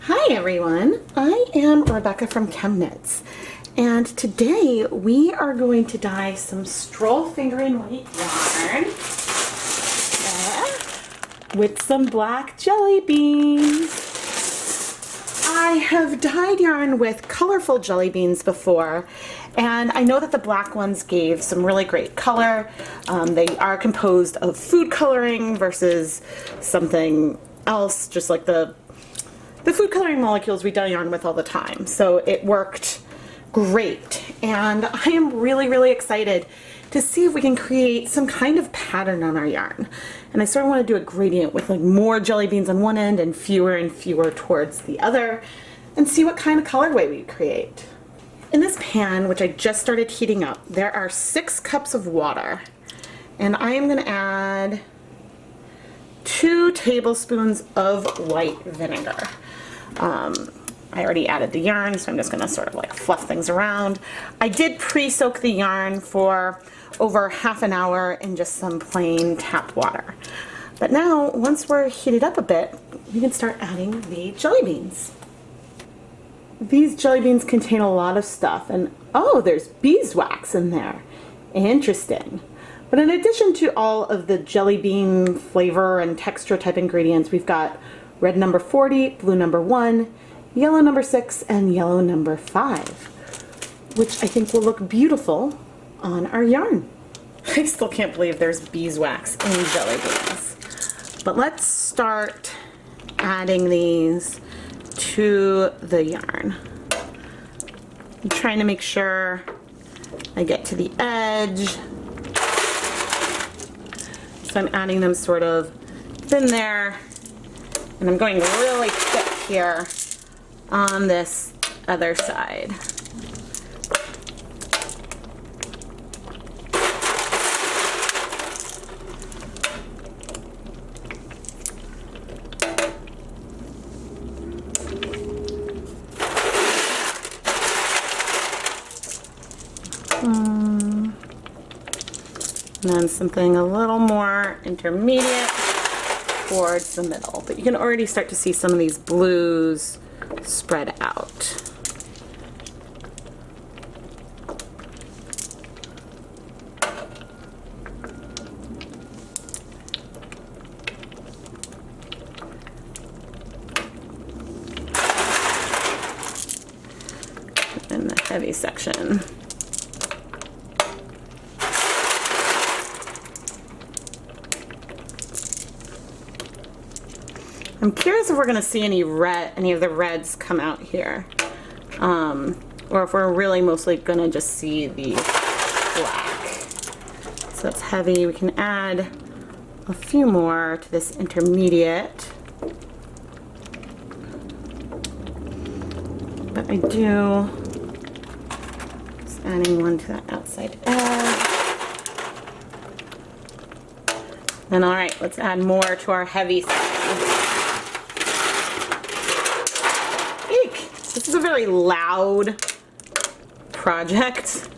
Hi everyone, I am Rebecca from ChemKnits, and today we are going to dye some stroll fingering white yarn with some black jelly beans. I have dyed yarn with colorful jelly beans before, and I know that the black ones gave some really great color. They are composed of food coloring versus something else, just like the food coloring molecules we dye yarn with all the time. So it worked great, and I am really excited to see if we can create some kind of pattern on our yarn. And I sort of want to do a gradient with like more jelly beans on one end and fewer towards the other, and see what kind of colorway we create. In this pan, which I just started heating up, there are 6 cups of water, and I am going to add 2 tablespoons of white vinegar. I already added the yarn, so I'm just going to sort of like fluff things around. I did pre-soak the yarn for over half an hour in just some plain tap water. But now, once we're heated up a bit, we can start adding the jelly beans. These jelly beans contain a lot of stuff, and oh, there's beeswax in there. Interesting. But in addition to all of the jelly bean flavor and texture type ingredients, we've got red number 40, blue number 1, yellow number 6, and yellow number 5, which I think will look beautiful on our yarn. I still can't believe there's beeswax in jelly beans. But let's start adding these to the yarn. I'm trying to make sure I get to the edge. So I'm adding them sort of thin there. And I'm going really thick here on this other side. And then something a little more intermediate towards the middle, but you can already start to see some of these blues spread out. In the heavy section. I'm curious if we're going to see any of the reds come out here, or if we're really mostly going to just see the black. So it's heavy. We can add a few more to this intermediate, but I do just adding one to that outside edge. And all right, let's add more to our heavy side. This is a very loud project.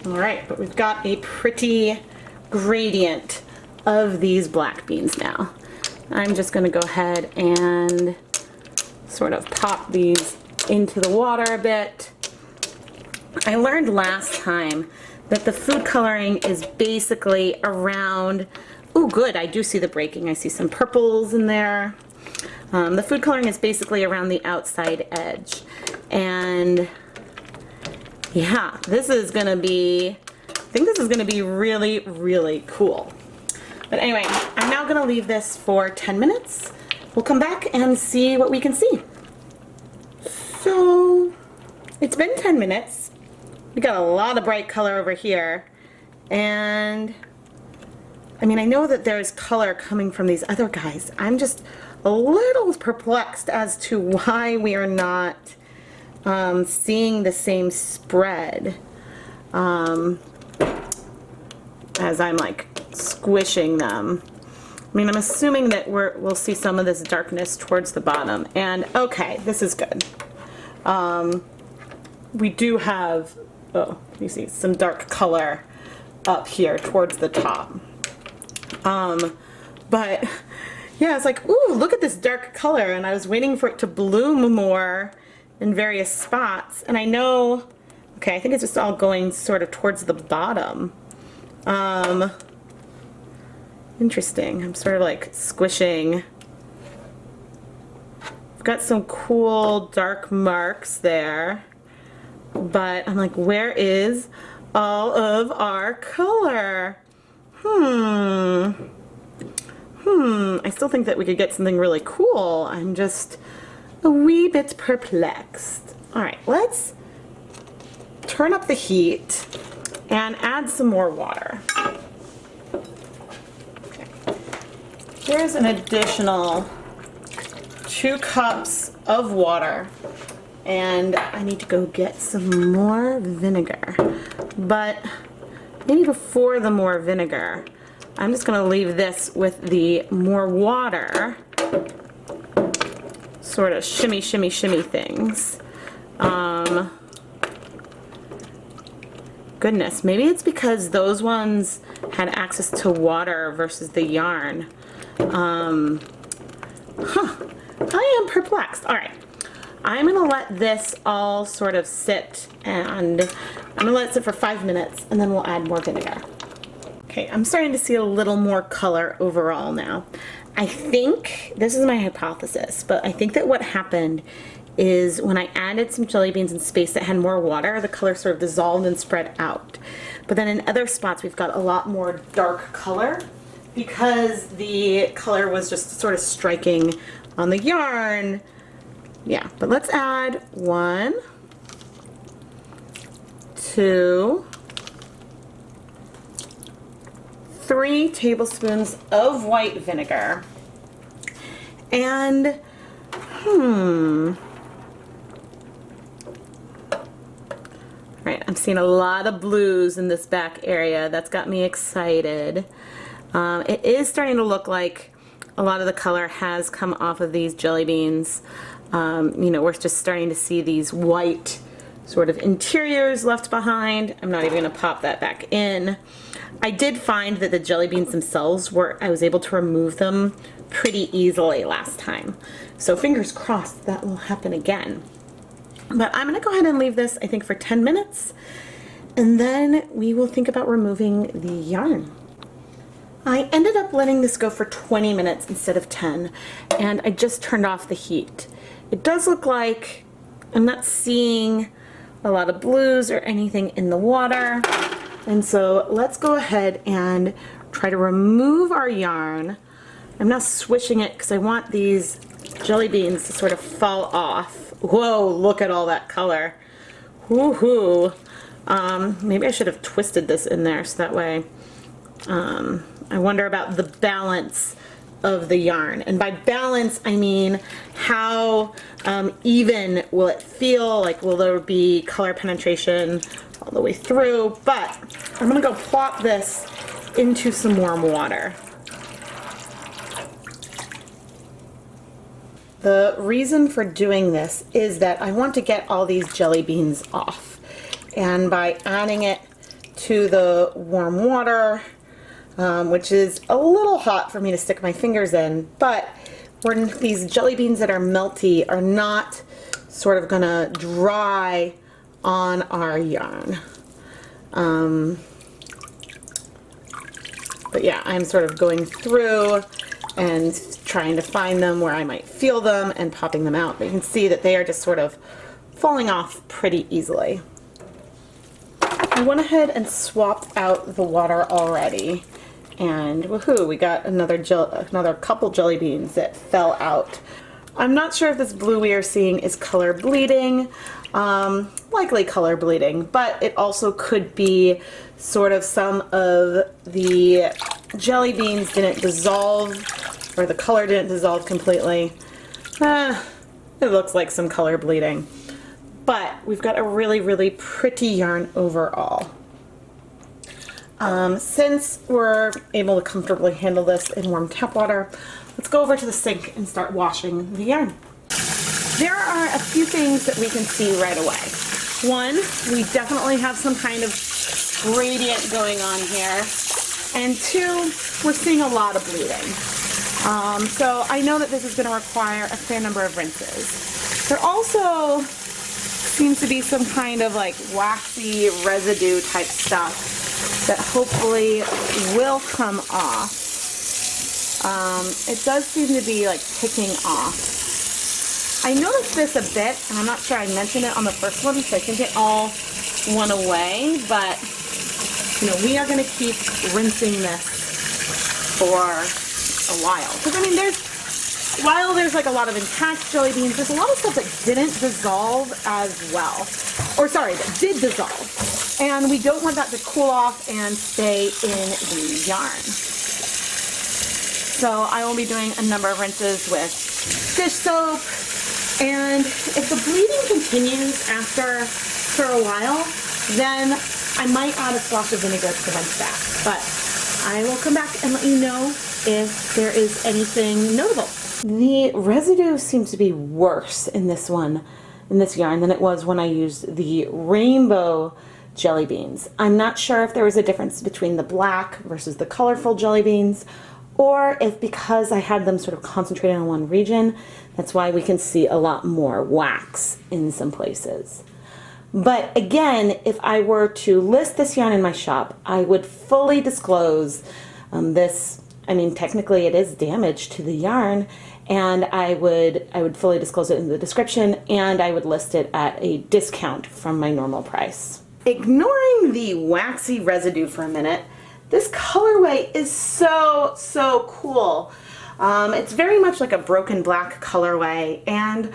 All right, but we've got a pretty gradient of these black beans now. I'm just going to go ahead and sort of pop these into the water a bit. I learned last time that the food coloring is basically around, oh good, I do see the breaking. I see some purples in there. The food coloring is basically around the outside edge. And yeah, this is going to be, I think this is going to be really cool. But anyway, I'm now going to leave this for 10 minutes. We'll come back and see what we can see. So, it's been 10 minutes. We got a lot of bright color over here. And, I mean, I know that there's color coming from these other guys. I'm just a little perplexed as to why we are not seeing the same spread as I'm like squishing them. I mean, I'm assuming that we'll see some of this darkness towards the bottom. And okay, this is good. We do have, oh, you see some dark color up here towards the top. But yeah, it's like, ooh, look at this dark color, and I was waiting for it to bloom more in various spots, and I know, okay, I think it's just all going sort of towards the bottom. Interesting. I'm sort of like squishing. I've got some cool dark marks there, but I'm like, where is all of our color? I still think that we could get something really cool. I'm just a wee bit perplexed. All right, let's turn up the heat and add some more water. Okay. Here's an additional 2 cups of water, and I need to go get some more vinegar. But maybe before the more vinegar, I'm just going to leave this with the more water, sort of shimmy, shimmy, shimmy things. Goodness, maybe it's because those ones had access to water versus the yarn. I am perplexed. All right, I'm going to let this all sort of sit, and I'm going to let it sit for 5 minutes, and then we'll add more vinegar. Okay, I'm starting to see a little more color overall now. I think, this is my hypothesis, but I think that what happened is when I added some jelly beans in space that had more water, the color sort of dissolved and spread out. But then in other spots, we've got a lot more dark color because the color was just sort of striking on the yarn. Yeah, but let's add 1, 2, 3 tablespoons of white vinegar. And, Right, I'm seeing a lot of blues in this back area. That's got me excited. It is starting to look like a lot of the color has come off of these jelly beans. You know, we're just starting to see these white sort of interiors left behind. I'm not even going to pop that back in. I did find that the jelly beans themselves I was able to remove them pretty easily last time. So fingers crossed that will happen again. But I'm going to go ahead and leave this, I think, for 10 minutes, and then we will think about removing the yarn. I ended up letting this go for 20 minutes instead of 10, and I just turned off the heat. It does look like I'm not seeing a lot of blues or anything in the water, and so let's go ahead and try to remove our yarn. I'm not swishing it because I want these jelly beans to sort of fall off. Whoa, look at all that color. Woohoo. Maybe I should have twisted this in there so that way. I wonder about the balance of the yarn. And by balance, I mean how even will it feel? Like, will there be color penetration all the way through? But I'm gonna go plop this into some warm water. The reason for doing this is that I want to get all these jelly beans off. And by adding it to the warm water, which is a little hot for me to stick my fingers in, but when these jelly beans that are melty are not sort of gonna dry on our yarn. But yeah, I'm sort of going through and trying to find them where I might feel them and popping them out. But you can see that they are just sort of falling off pretty easily. I went ahead and swapped out the water already, and woohoo, we got another couple jelly beans that fell out. I'm not sure if this blue we are seeing is color bleeding, likely color bleeding, but it also could be sort of some of the jelly beans didn't dissolve, or the color didn't dissolve completely. It looks like some color bleeding. But we've got a really, really pretty yarn overall. Since we're able to comfortably handle this in warm tap water, let's go over to the sink and start washing the yarn. There are a few things that we can see right away. One, we definitely have some kind of gradient going on here. And two, we're seeing a lot of bleeding. So I know that this is going to require a fair number of rinses. There also seems to be some kind of like waxy residue type stuff that hopefully will come off. It does seem to be like picking off. I noticed this a bit, and I'm not sure I mentioned it on the first one, so I think it all went away, but you know, we are going to keep rinsing this for a while. Because I mean, while there's like a lot of intact jelly beans, there's a lot of stuff that didn't dissolve as well. Or sorry, that did dissolve. And we don't want that to cool off and stay in the yarn. So I will be doing a number of rinses with dish soap. And if the bleeding continues after for a while, then I might add a splash of vinegar to prevent that. But I will come back and let you know if there is anything notable. The residue seems to be worse in this one, in this yarn, than it was when I used the rainbow jelly beans. I'm not sure if there was a difference between the black versus the colorful jelly beans, or if because I had them sort of concentrated on one region, that's why we can see a lot more wax in some places. But again, if I were to list this yarn in my shop, I would fully disclose this. I mean, technically it is damage to the yarn, and I would fully disclose it in the description, and I would list it at a discount from my normal price. Ignoring the waxy residue for a minute, this colorway is so cool. It's very much like a broken black colorway, and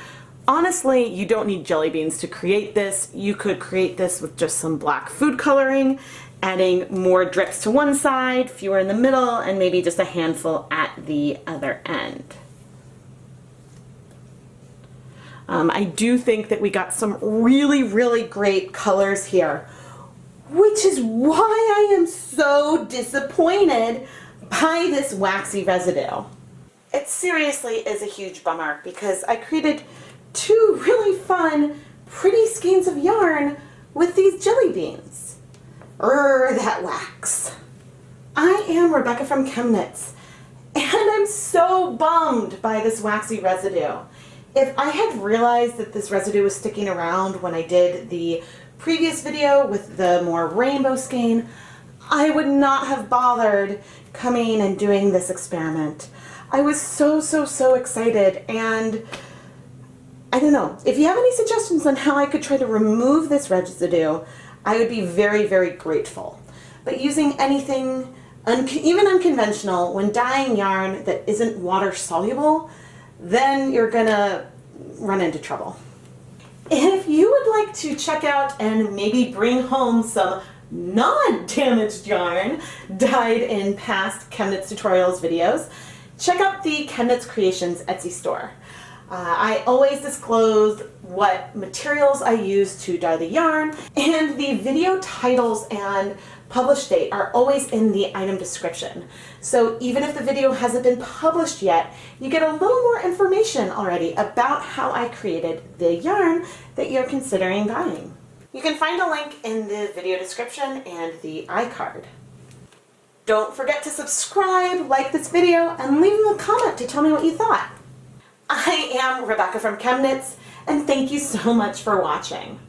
honestly, you don't need jelly beans to create this. You could create this with just some black food coloring, adding more drips to one side, fewer in the middle, and maybe just a handful at the other end. I do think that we got some really great colors here, which is why I am so disappointed by this waxy residue. It seriously is a huge bummer because I created two really fun, pretty skeins of yarn with these jelly beans. That wax. I am Rebecca from ChemKnits, and I'm so bummed by this waxy residue. If I had realized that this residue was sticking around when I did the previous video with the more rainbow skein, I would not have bothered coming and doing this experiment. I was so excited, and I don't know. If you have any suggestions on how I could try to remove this residue, I would be very grateful. But using anything, even unconventional, when dyeing yarn that isn't water soluble, then you're gonna run into trouble. If you would like to check out and maybe bring home some non-damaged yarn dyed in past ChemKnits tutorials videos, check out the ChemKnits Creations Etsy store. I always disclose what materials I use to dye the yarn, and the video titles and publish date are always in the item description. So even if the video hasn't been published yet, you get a little more information already about how I created the yarn that you're considering buying. You can find a link in the video description and the iCard. Don't forget to subscribe, like this video, and leave me a comment to tell me what you thought. I am Rebecca from ChemKnits, and thank you so much for watching.